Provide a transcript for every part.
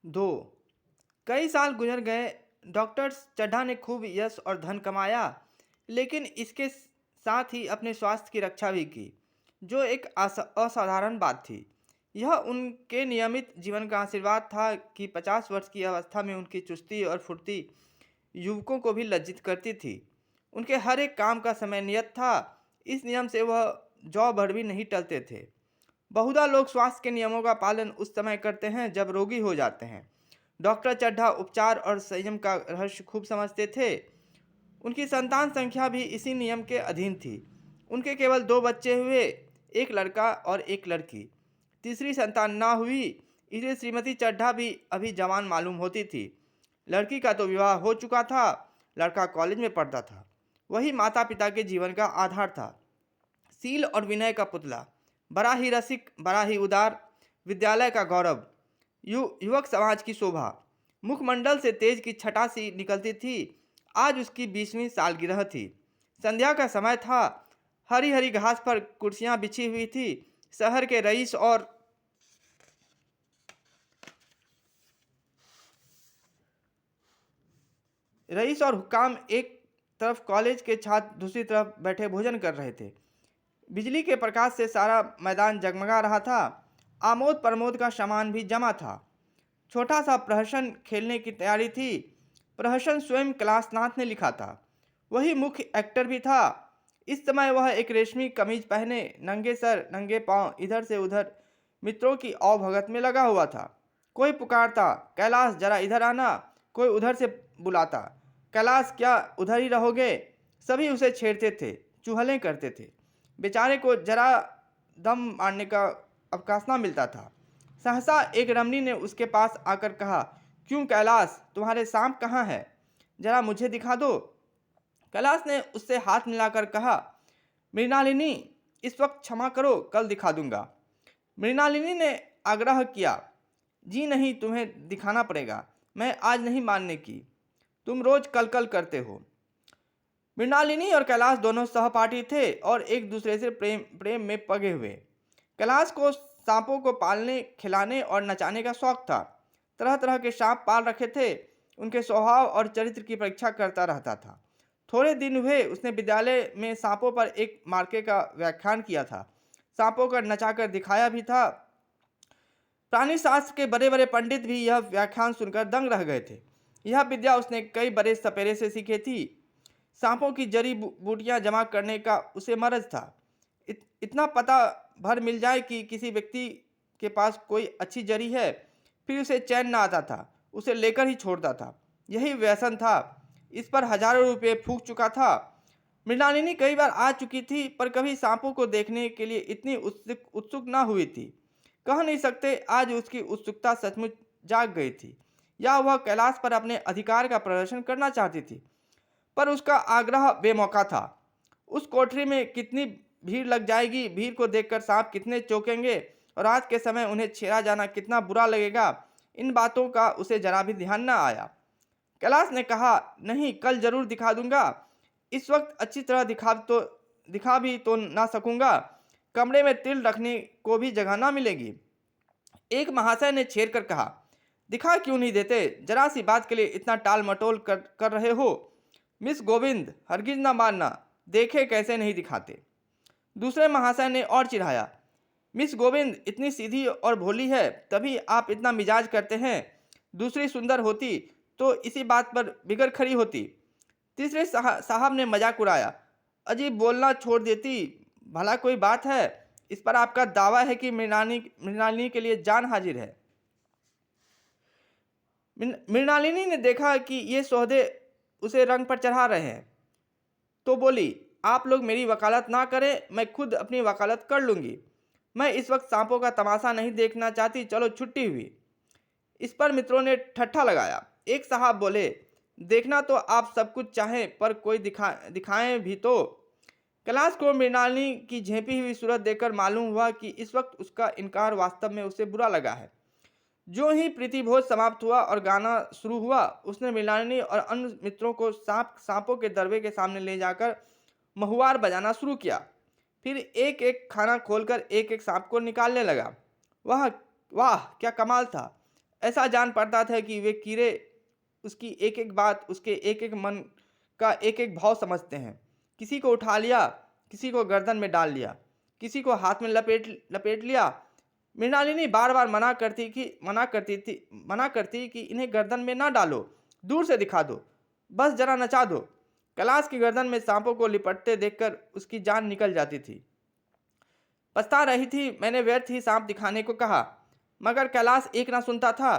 दो। कई साल गुजर गए। डॉक्टर चड्ढा ने खूब यश और धन कमाया, लेकिन इसके साथ ही अपने स्वास्थ्य की रक्षा भी की, जो एक असाधारण बात थी। यह उनके नियमित जीवन का आशीर्वाद था कि 50 वर्ष की अवस्था में उनकी चुस्ती और फुर्ती युवकों को भी लज्जित करती थी। उनके हर एक काम का समय नियत था। इस नियम से वह जौ भर भी नहीं टलते थे। बहुधा लोग स्वास्थ्य के नियमों का पालन उस समय करते हैं जब रोगी हो जाते हैं। डॉक्टर चड्ढा उपचार और संयम का रहस्य खूब समझते थे। उनकी संतान संख्या भी इसी नियम के अधीन थी। उनके केवल दो बच्चे हुए, एक लड़का और एक लड़की। तीसरी संतान ना हुई, इसलिए श्रीमती चड्ढा भी अभी जवान मालूम होती थी। लड़की का तो विवाह हो चुका था, लड़का कॉलेज में पढ़ता था। वही माता पिता के जीवन का आधार था। सील और विनय का पुतला, बड़ा ही रसिक, बड़ा ही उदार, विद्यालय का गौरव, युवक समाज की शोभा। मुखमंडल से तेज की छटा सी निकलती थी। आज उसकी 20वीं सालगिरह थी। संध्या का समय था। हरी हरी घास पर कुर्सियां बिछी हुई थी। शहर के रईस और हुक्काम एक तरफ, कॉलेज के छात्र दूसरी तरफ बैठे भोजन कर रहे थे। बिजली के प्रकाश से सारा मैदान जगमगा रहा था। आमोद प्रमोद का सामान भी जमा था। छोटा सा प्रहसन खेलने की तैयारी थी। प्रहसन स्वयं कैलाशनाथ ने लिखा था। वही मुख्य एक्टर भी था। इस समय वह एक रेशमी कमीज पहने, नंगे सर नंगे पांव इधर से उधर मित्रों की अवभगत में लगा हुआ था। कोई पुकारता, कैलाश जरा इधर आना। कोई उधर से बुलाता, कैलाश क्या उधर ही रहोगे। सभी उसे छेड़ते थे, चुहलें करते थे। बेचारे को जरा दम मारने का अवकाश ना मिलता था। सहसा एक रमणी ने उसके पास आकर कहा, क्यों कैलाश, तुम्हारे सांप कहाँ है? जरा मुझे दिखा दो। कैलाश ने उससे हाथ मिलाकर कहा, मृणालिनी, इस वक्त क्षमा करो, कल दिखा दूंगा। मृणालिनी ने आग्रह किया, जी नहीं, तुम्हें दिखाना पड़ेगा। मैं आज नहीं मानने की। तुम रोज कल कल करते हो। मृणालिनी और कैलाश दोनों सहपाठी थे और एक दूसरे से प्रेम प्रेम में पगे हुए। कैलाश को सांपों को पालने, खिलाने और नचाने का शौक था। तरह तरह के सांप पाल रखे थे। उनके स्वभाव और चरित्र की परीक्षा करता रहता था। थोड़े दिन हुए उसने विद्यालय में सांपों पर एक मार्के का व्याख्यान किया था। सांपों का नचाकर दिखाया भी था। प्राणी शास्त्र के बड़े बड़े पंडित भी यह व्याख्यान सुनकर दंग रह गए थे। यह विद्या उसने कई बड़े सपेरे से सीखी थी। सांपों की जड़ी बूटियां जमा करने का उसे मरज था। इतना पता भर मिल जाए कि किसी व्यक्ति के पास कोई अच्छी जड़ी है, फिर उसे चैन ना आता था, उसे लेकर ही छोड़ता था। यही व्यसन था। इस पर हजारों रुपये फूंक चुका था। मृणालिनी कई बार आ चुकी थी, पर कभी सांपों को देखने के लिए इतनी उत्सुक उत्सुक ना हुई थी। कह नहीं सकते आज उसकी उत्सुकता सचमुच जाग गई थी, या वह कैलाश पर अपने अधिकार का प्रदर्शन करना चाहती थी। पर उसका आग्रह बेमौका था। उस कोठरी में कितनी भीड़ लग जाएगी, भीड़ को देखकर सांप कितने चौंकेंगे और रात के समय उन्हें छेड़ा जाना कितना बुरा लगेगा, इन बातों का उसे जरा भी ध्यान न आया। कैलाश ने कहा, नहीं, कल जरूर दिखा दूंगा। इस वक्त अच्छी तरह दिखा भी तो ना सकूंगा। कमरे में तिल रखने को भी जगह ना मिलेगी। एक महाशय ने छेड़ कर कहा, दिखा क्यों नहीं देते? जरा सी बात के लिए इतना टाल मटोल कर रहे हो। मिस गोविंद, हरगिज ना मानना, देखे कैसे नहीं दिखाते। दूसरे महाशय ने और चिढ़ाया, मिस गोविंद इतनी सीधी और भोली है, तभी आप इतना मिजाज करते हैं। दूसरी सुंदर होती तो इसी बात पर बिगड़ खड़ी होती। तीसरे साहब ने मजाक उड़ाया, अजीब बोलना छोड़ देती, भला कोई बात है? इस पर आपका दावा है कि मृणालिनी के लिए जान हाजिर है। मृणालिनी ने देखा कि ये सौदे उसे रंग पर चढ़ा रहे हैं, तो बोली, आप लोग मेरी वकालत ना करें, मैं खुद अपनी वकालत कर लूंगी। मैं इस वक्त सांपों का तमाशा नहीं देखना चाहती, चलो छुट्टी हुई। इस पर मित्रों ने ठट्ठा लगाया। एक साहब बोले, देखना तो आप सब कुछ चाहें, पर कोई दिखाएं भी तो। कैलाश को मृणालिनी की झेपी हुई सूरत देखकर मालूम हुआ कि इस वक्त उसका इनकार वास्तव में उसे बुरा लगा है। जो ही प्रीतिभोज समाप्त हुआ और गाना शुरू हुआ, उसने मृणालिनी और अन्य मित्रों को सांपों के दरबे के सामने ले जाकर महुआर बजाना शुरू किया। फिर एक एक खाना खोलकर एक एक सांप को निकालने लगा। वाह वाह, क्या कमाल था! ऐसा जान पड़ता था कि वे कीड़े उसकी एक एक बात, उसके एक एक मन का एक एक भाव समझते हैं। किसी को उठा लिया, किसी को गर्दन में डाल लिया, किसी को हाथ में लपेट लपेट लिया। मृणालिनी बार बार मना करती कि इन्हें गर्दन में ना डालो, दूर से दिखा दो, बस जरा नचा दो। कैलाश की गर्दन में सांपों को लिपटते देखकर उसकी जान निकल जाती थी। पछता रही थी, मैंने व्यर्थ ही सांप दिखाने को कहा, मगर कैलाश एक ना सुनता था।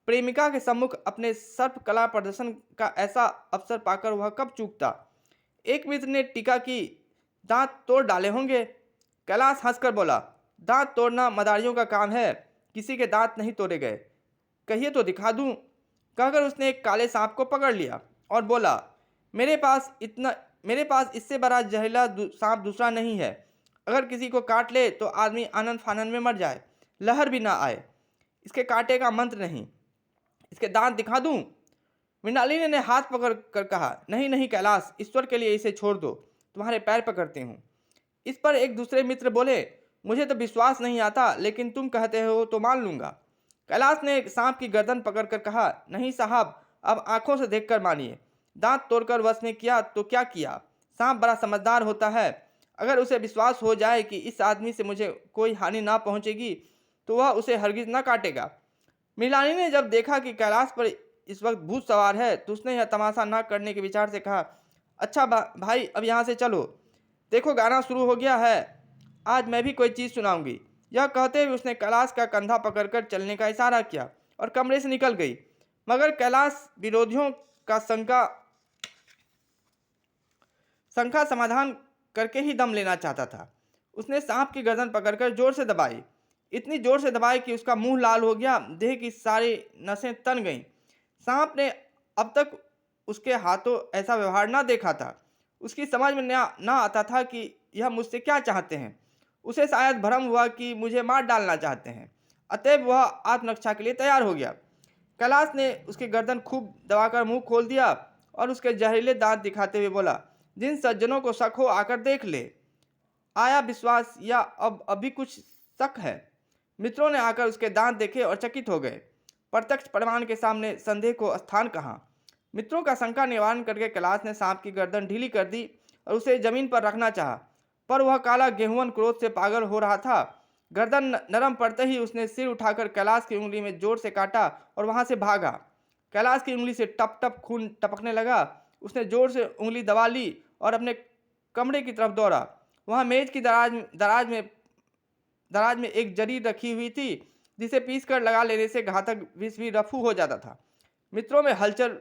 प्रेमिका के सम्मुख अपने सर्प कला प्रदर्शन का ऐसा अवसर पाकर वह कब चूकता। एक मित्र ने टीका की, दांत तोड़ डाले होंगे। कैलाश हंसकर बोला, दांत तोड़ना मदारियों का काम है, किसी के दांत नहीं तोड़े गए। कहिए तो दिखा दूं। कहकर उसने एक काले सांप को पकड़ लिया और बोला, मेरे पास इससे बड़ा जहरीला सांप दूसरा नहीं है। अगर किसी को काट ले तो आदमी आनन फानन में मर जाए, लहर भी ना आए। इसके कांटे का मंत्र नहीं, इसके दांत दिखा दूं। मृणालिनी ने हाथ पकड़ कर कहा, नहीं नहीं कैलाश, ईश्वर के लिए इसे छोड़ दो, तुम्हारे पैर पकड़ती हूँ। इस पर एक दूसरे मित्र बोले, मुझे तो विश्वास नहीं आता, लेकिन तुम कहते हो तो मान लूंगा। कैलाश ने सांप की गर्दन पकड़कर कहा, नहीं साहब, अब आंखों से देखकर मानिए। दांत तोड़कर वश में किया तो क्या किया। सांप बड़ा समझदार होता है। अगर उसे विश्वास हो जाए कि इस आदमी से मुझे कोई हानि ना पहुंचेगी तो वह उसे हरगिज न काटेगा। मृणालिनी ने जब देखा कि कैलाश पर इस वक्त भूत सवार है तो उसने यह तमाशा न करने के विचार से कहा, अच्छा भाई, अब यहाँ से चलो, देखो गाना शुरू हो गया है, आज मैं भी कोई चीज़ सुनाऊंगी। यह कहते हुए उसने कैलाश का कंधा पकड़कर चलने का इशारा किया और कमरे से निकल गई। मगर कैलाश विरोधियों का शंका समाधान करके ही दम लेना चाहता था। उसने सांप की गर्दन पकड़कर जोर से दबाई, इतनी जोर से दबाई कि उसका मुंह लाल हो गया, देह की सारी नसें तन गईं। सांप ने अब तक उसके हाथों ऐसा व्यवहार ना देखा था। उसकी समझ में ना आता था कि यह मुझसे क्या चाहते हैं। उसे शायद भ्रम हुआ कि मुझे मार डालना चाहते हैं, अतएव वह आत्मरक्षा के लिए तैयार हो गया। कैलाश ने उसकी गर्दन खूब दबाकर मुंह खोल दिया और उसके जहरीले दांत दिखाते हुए बोला, जिन सज्जनों को शक हो आकर देख ले। आया विश्वास या अब अभी कुछ शक है। मित्रों ने आकर उसके दांत देखे और चकित हो गए। प्रत्यक्ष प्रमाण के सामने संदेह को स्थान कहाँ। मित्रों का शंका निवारण करके कैलाश ने सांप की गर्दन ढीली कर दी और उसे जमीन पर रखना चाहा, पर वह काला गेहुअन क्रोध से पागल हो रहा था। गर्दन नरम पड़ते ही उसने सिर उठाकर कैलाश की उंगली में जोर से काटा और वहां से भागा। कैलाश की उंगली से टप टप खून टपकने लगा। उसने जोर से उंगली दबा ली और अपने कमरे की तरफ दौड़ा। वहां मेज की दराज में एक जरी रखी हुई थी, जिसे पीस कर लगा लेने से घातक विष भी रफू हो जाता था। मित्रों में हलचल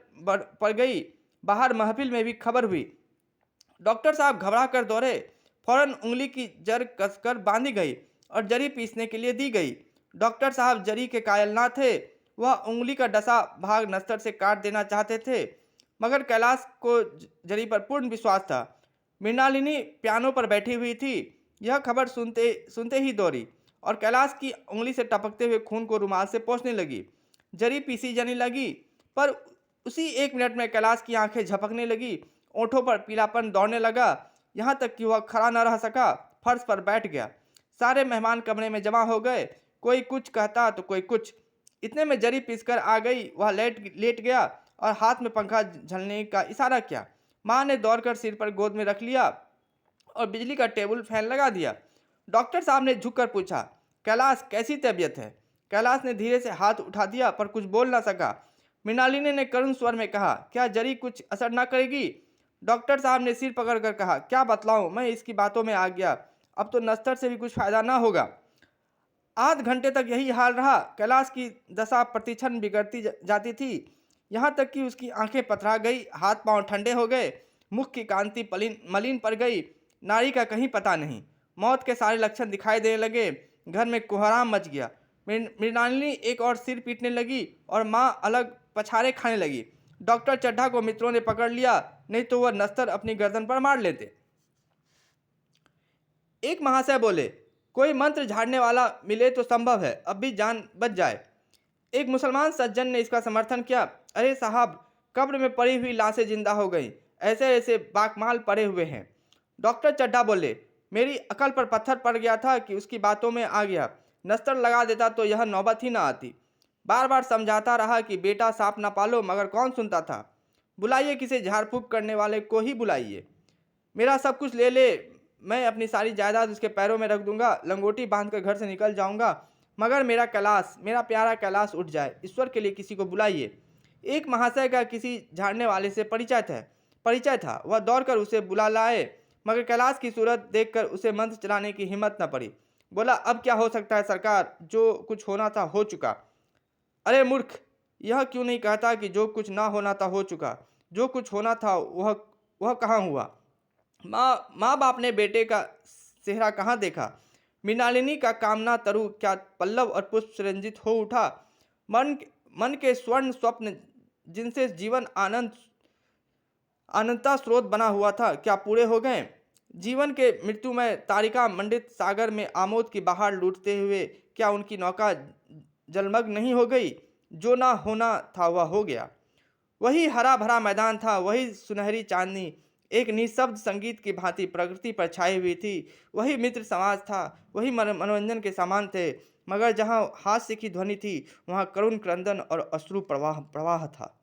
पड़ गई। बाहर महफिल में भी खबर हुई। डॉक्टर साहब घबरा कर दौड़े। फौरन उंगली की जड़ कसकर बांधी गई और जरी पीसने के लिए दी गई। डॉक्टर साहब जरी के कायल ना थे। वह उंगली का डसा भाग नस्तर से काट देना चाहते थे, मगर कैलाश को जरी पर पूर्ण विश्वास था। मृणालिनी पियानो पर बैठी हुई थी। यह खबर सुनते सुनते ही दौड़ी और कैलाश की उंगली से टपकते हुए खून को रुमाल से पोंछने लगी। जरी पीसी जाने लगी, पर उसी एक मिनट में कैलाश की आंखें झपकने लगी, ओंठों पर पीलापन दौड़ने लगा, यहाँ तक कि वह खड़ा न रह सका, फर्श पर बैठ गया। सारे मेहमान कमरे में जमा हो गए, कोई कुछ कहता तो कोई कुछ। इतने में जरी पीसकर आ गई। वह लेट गया और हाथ में पंखा झलने का इशारा किया। माँ ने दौड़कर सिर पर गोद में रख लिया और बिजली का टेबल फैन लगा दिया। डॉक्टर साहब ने झुककर पूछा, कैलाश कैसी तबीयत है। कैलाश ने धीरे से हाथ उठा दिया, पर कुछ बोल ना सका। मृणालिनी ने करुण स्वर में कहा, क्या जरी कुछ असर ना करेगी। डॉक्टर साहब ने सिर पकड़कर कहा, क्या बतलाऊं, मैं इसकी बातों में आ गया, अब तो नस्तर से भी कुछ फायदा ना होगा। आध घंटे तक यही हाल रहा। कैलाश की दशा प्रतिक्षण बिगड़ती जाती थी, यहाँ तक कि उसकी आंखें पथरा गई, हाथ पांव ठंडे हो गए, मुख की कांति मलिन पड़ गई। नारी का कहीं पता नहीं। मौत के सारे लक्षण दिखाई देने लगे। घर में कोहराम मच गया। मृणालिनी एक और सिर पीटने लगी और माँ अलग पछाड़े खाने लगी। डॉक्टर चड्ढा को मित्रों ने पकड़ लिया, नहीं तो वह नस्तर अपनी गर्दन पर मार लेते। एक महाशय बोले, कोई मंत्र झाड़ने वाला मिले तो संभव है, अब भी जान बच जाए। एक मुसलमान सज्जन ने इसका समर्थन किया, अरे साहब, कब्र में पड़ी हुई लाशें जिंदा हो गई, ऐसे ऐसे बाकमाल पड़े हुए हैं। डॉक्टर चड्ढा बोले, मेरी अकल पर पत्थर पड़ गया था कि उसकी बातों में आ गया। नस्तर लगा देता तो यह नौबत ही ना आती। बार बार समझाता रहा कि बेटा सांप ना पालो, मगर कौन सुनता था। बुलाइए किसी झाड़ फूक करने वाले को ही बुलाइए। मेरा सब कुछ ले ले, मैं अपनी सारी जायदाद उसके पैरों में रख दूंगा, लंगोटी बांध कर घर से निकल जाऊंगा, मगर मेरा कैलाश, मेरा प्यारा कैलाश उठ जाए। ईश्वर के लिए किसी को बुलाइए। एक महाशय का किसी झाड़ने वाले से परिचय था। वह दौड़कर उसे बुला लाए, मगर कैलाश की सूरत देखकर उसे मंत्र चलाने की हिम्मत न पड़ी। बोला, अब क्या हो सकता है सरकार, जो कुछ होना था हो चुका। अरे मूर्ख, यह क्यों नहीं कहता कि जो कुछ ना होना था हो चुका। जो कुछ होना था वह कहाँ हुआ। माँ बाप ने बेटे का चेहरा कहाँ देखा। मृणालिनी का कामना तरु क्या पल्लव और पुष्प से रंजित हो उठा। मन मन के स्वर्ण स्वप्न जिनसे जीवन अनंता स्रोत बना हुआ था, क्या पूरे हो गए। जीवन के मृत्युमय तारिका मंडित सागर में आमोद की बहार लूटते हुए क्या उनकी नौका जलमग्न नहीं हो गई। जो ना होना था वह हो गया। वही हरा भरा मैदान था, वही सुनहरी चांदनी एक निःशब्द संगीत की भांति प्रकृति पर छाई हुई थी। वही मित्र समाज था, वही मनोरंजन के सामान थे, मगर जहाँ हास्य की ध्वनि थी वहाँ करुण क्रंदन और अश्रु प्रवाह प्रवाह था।